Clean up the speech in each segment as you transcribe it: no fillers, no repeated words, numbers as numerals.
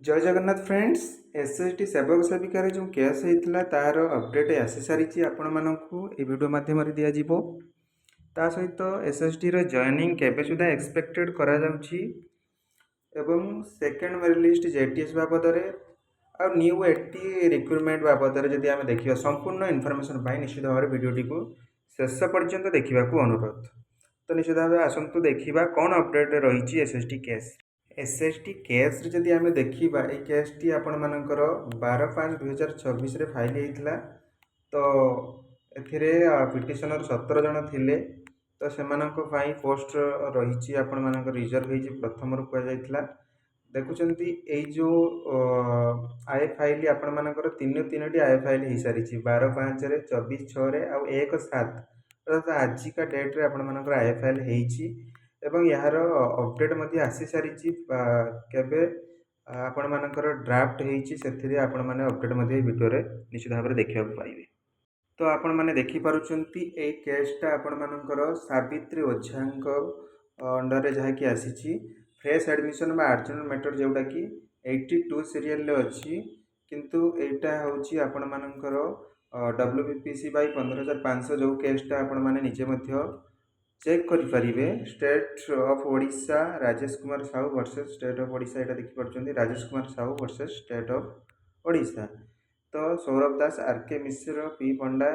जय Jagannath friends. SST सेवक सेविकार जो केस होता तार अपडेट आसी सारी आपण मानू वीडियो मध्यम दिज्व ता सहित एसएसटी जॉइनिंग केबे सुधा एक्सपेक्टेड करा सेकेंड मेरिट लिस्ट जेटीएस बाबद आ न्यू एटी रिक्रुटमेंट बाबद जदि आम देखा संपूर्ण इनफॉरमेशन निश्चित भाव भिडटी को शेष पर्यंत देखा अनुरोध। तो निश्चित भाव आसतु देखा कौन अपडेट रही एसएसटी केस। एसएसटी केस जदि आम देखा ये केसटी आपण मानकर 12/5/2024 फाइल होता। तो एथिरे पिटिशनर 17 जन थिले। तो से पोस्ट रही आपण मानकर रिजर्व हो प्रथम कहुला देखुं ये जो आय फाइल आपण मानकर तीन आय फाइल हो सारी 12/5/24/6 आउ 1/7 अर्थात आजिका डेट्रे आपण मानकर आय फाइल होती एवं यार अपडेट मध्य आसी सारी केबे आपण मानकर ड्राफ्ट होती से आपण मैंने अपडेट मध्य वीडियो निश्चित भाव देखा पाइबे। तो आपण मैंने देखिपुंट ये केसटा आपण मानकर सावित्री ओझा अंडर जहाँकि आसी फ्रेश एडमिशन अर्जेंट मैटर जोटा कि 82 सीरियल अच्छी किंतु एटा हूँ आपण मानकर WBPC बाई 15,500 जो केसटा आपण मैंने निजे मध्य चेक करें। State of Odisha Rajesh Kumar Sahu versus state of Odisha यहाँ देखिपुंट Rajesh Kumar Sahu versus state of Odisha. तो Saurabh Das R K Mishra P Panda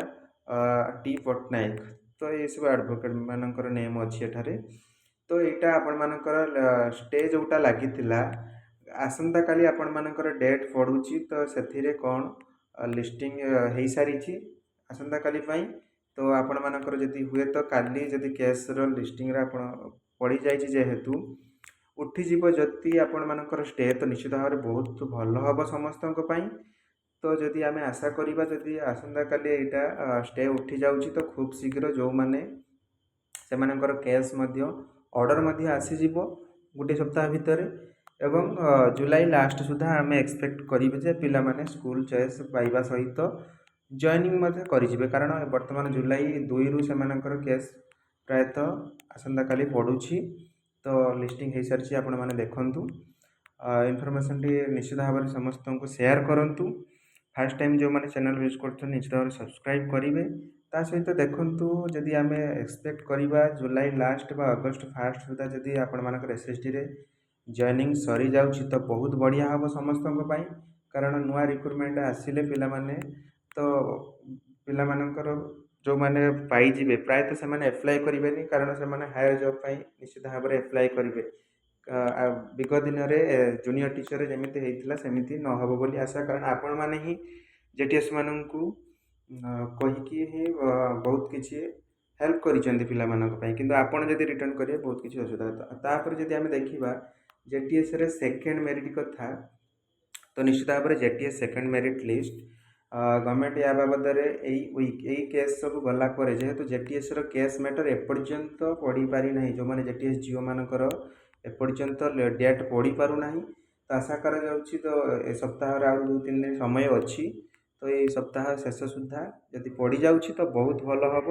T Pattnaik तो ये सब एडवोकेट मानकर नेम अच्छी एठारे। तो यहाँ आपण मानकर स्टे जोटा लगी आसंता काली आपण मानकर डेट पड़ुची तो से कौन लिस्टिंग हो सारी आसंता काली पाई। तो आपण मानकर जदि हुए तो काली जदि केस लिस्टिंग पड़ जाए जेहेतु उठीजीव जदि आपण मानकर स्टे तो निश्चित भाव में बहुत भल हम समस्त। तो जदि आम आशा करवा जदि आसंता काली यहाँ स्टे उठी जाऊँगी तो खूब शीघ्र जो मैंने से केस ऑर्डर आसीज गोटे सप्ताह भितर एवं जुलाई लास्ट सुधा आम एक्सपेक्ट करेंगे पिला माने स्कूल चॉइस पाइबा सहित जॉइनिंग करेंगे कारण बर्तमान जुलाई 2 रु से केस प्रायतः आसंता काली पड़ुछि। तो लिस्टिंग हो सारी आपण मैंने देखूँ इनफॉरमेशन टी निश्चित भाव में समस्त को शेयर करूँ। फास्ट टाइम जो मैंने चैनल यूज कर निश्चित भाव सब्सक्राइब करेंगे ता सहित देखूँ जदि आम एक्सपेक्ट करवा जुलाई लास्ट बा अगस्ट फास्ट सुधा जदि आपण मानकर एसएसटी रे जॉइनिंग सरी जाउछि तो बहुत बढ़िया हम समस्त कारण नुआ रिक्रुटमेंट आसिले पिला माने तो पिला मानकर जो मैंने पाइबे प्रायतः से मैंने एप्लाय करेंगे कारण से मैंने हायर जॉब पाई निश्चित भाव में एप्लाय करेंगे। विगत दिन में जूनियर टीचर जमी होता सेमती न हो बोली आशा कारण आपण मैंने ही जेटीएस मानू कहीकि ही बहुत किसी हेल्प करें कि आपड़ जब रिटर्न करेंगे बहुत किसी असुविधा तापर जब आम देखा जेटीएस रे सेकेंड मेरिट कथा तो निश्चित भाव में JTS second merit list government या बाबद यही केस सब गलापर जेहेतु जेटीएस केस मैटर एपर्यंत पढ़ी पारि ना जो मैंने जेटीएस झील मानकर एपर्यंत डेट पढ़ी पारना तो आशा कर तो ए सप्ताह आउ 2-3 दिन समय अच्छी तो ये सप्ताह शेष सुधा जदि पढ़ी जाऊँगी तो बहुत भल हम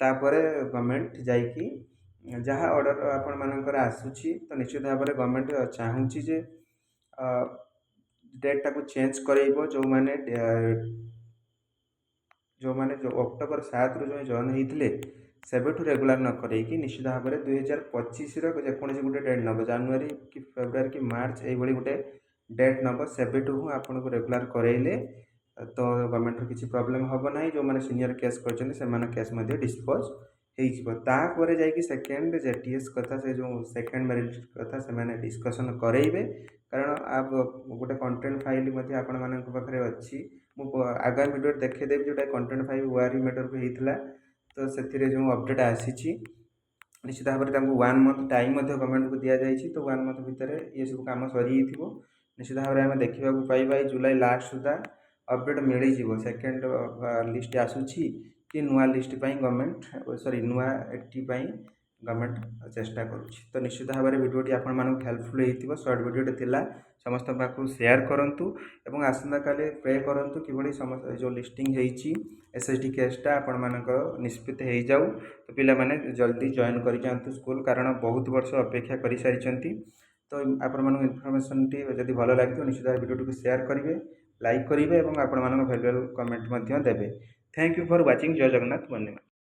तापर गवर्नमेंट जाकि जहाँ ऑर्डर आपण मानकर आसूची तो निश्चित भाव में गवर्नमेंट चाहूँगी जे डेटा को चेंज करेब जो मैंने जो अक्टोबर 7 रु जो जॉइन होते सेबठू रेगुलर न करेगी निश्चित भाव में 2025 जेकोसी गोटे डेट नब जनवरी कि फेब्रुआरी कि मार्च ये गोटे डेट नब सेबठू आपन को रेगुलर करेले तो गवर्नमेंट किसी प्रॉब्लम हम ना जो मैंने सीनियर केस कर केस डिस्पोज होपर जा सेकेंड जेटीएस कथा से जो सेकेंड मेरिट कथा से डिस्कसन करेंगे कारण आप गोटे कंटेंट फाइल आपण मान पाखे अच्छी आगामी वीडियो देखेदेवी जोटा कंटेंट फाइल वारी मैटर को होता तो से जो अपडेट आसी निश्चित भाव में 1 मंथ टाइम गवर्नमेंट को दि जाए तो 1 मंथ भितर ये सब कम सरी निश्चित भाव में आम देखा पाइबा जुलाई लास्ट सुधा अपडेट मिल जाव सेकेंड लिस्ट आसूची कि नुआ लिस्ट गवर्नमेंट सॉरी नुआ एटी गवर्नमेंट चेष्टा करुँच। तो निश्चित भाव में वीडियोटी आपण हेल्पफुल होती शॉर्ट वीडियोटे थिला समस्त पाखु शेयर करूँ और आसंता काली प्रे करूँ कि समस्त जो लिस्टिंग होती एसएसटी केसटा आपण मानकर निष्पत्ति हो जाऊ तो पिला माने जल्दी जॉइन कर जातु स्कूल कारण बहुत वर्ष अपेक्षा कर सारी तो आपन इनफर्मेशनटी जदि भल लगे निश्चित भाव भिडियो को शेयर करेंगे, लाइक करेंगे और आपण भैल्युएबल कमेंट देवे। Thank you for watching. जय जगन्नाथ। धन्यवाद।